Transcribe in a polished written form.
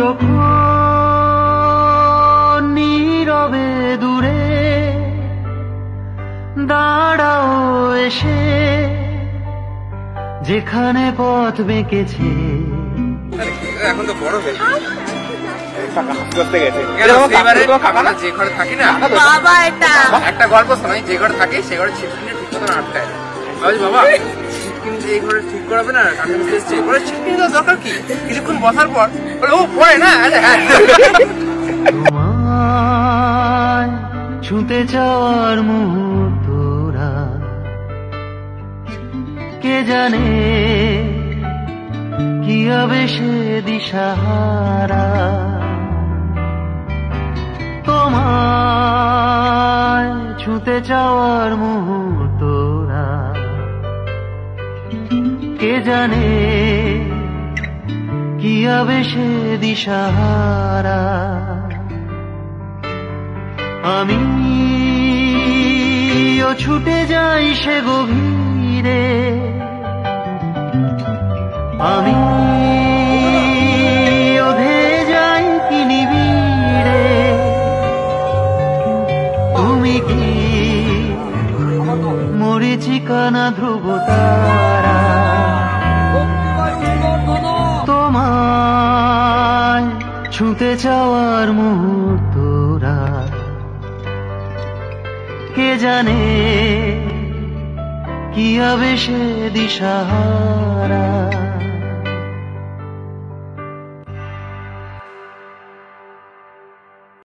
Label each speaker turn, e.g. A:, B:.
A: যখন নীরবে দূরে দাঁড়াও এসে, যেখানে পথ বেঁকেছে।
B: এখন তো বড় হয়েছে, যে ঘরে থাকি না
C: বাবা, এটা
B: একটা গল্প শোনাই। যে ঘরে থাকি সে ঘরে ছিটকিনি ঠিক মতো আটকায়। বাবা ছিটকিনি এই ঘরে ঠিক করাবে না, ছিটকিনি দেওয়ার দরকার কি? কিছুক্ষণ বসার পর ও পড়ে না।
A: তোমায় ছুঁতে যাওয়ার মুহূর্তরা কে জানে কি হবে সে দিশাহারা। তোমায় ছুঁতে যাওয়ার মুহূর্তরা কে জানে কি হবে সে দিশাহারা। আমি ও ছুটে যাই সে গভীরে, আমি ওধে যাই কি নিবিড়ে। তুমি কি মরীচিকা না ধ্রুব তারা? তোমায় ছুঁতে যাওয়ার মুহূর্তরা কে জানে কি হবে সে দিশাহারা।